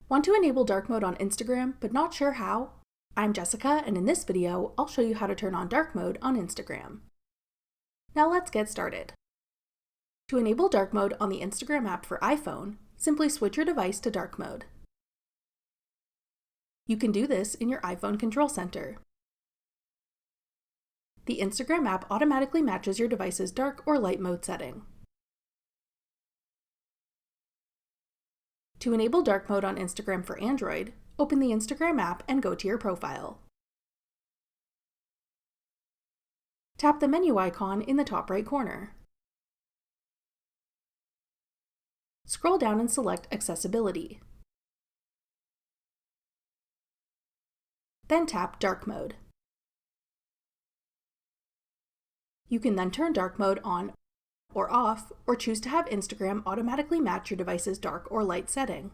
Want to enable dark mode on Instagram, but not sure how? I'm Jessica, and in this video, I'll show you how to turn on dark mode on Instagram. Now let's get started. To enable dark mode on the Instagram app for iPhone, simply switch your device to dark mode. You can do this in your iPhone Control Center. The Instagram app automatically matches your device's dark or light mode setting. To enable dark mode on Instagram for Android, open the Instagram app and go to your profile. Tap the menu icon in the top right corner. Scroll down and select Accessibility. Then tap Dark Mode. You can then turn dark mode on or off, or choose to have Instagram automatically match your device's dark or light setting.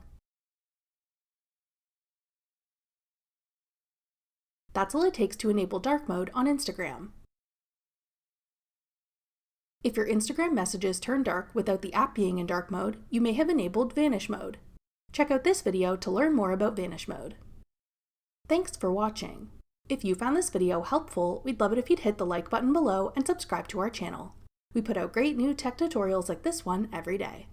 That's all it takes to enable dark mode on Instagram. If your Instagram messages turn dark without the app being in dark mode, you may have enabled Vanish Mode. Check out this video to learn more about Vanish Mode. Thanks for watching. If you found this video helpful, we'd love it if you'd hit the like button below and subscribe to our channel. We put out great new tech tutorials like this one every day.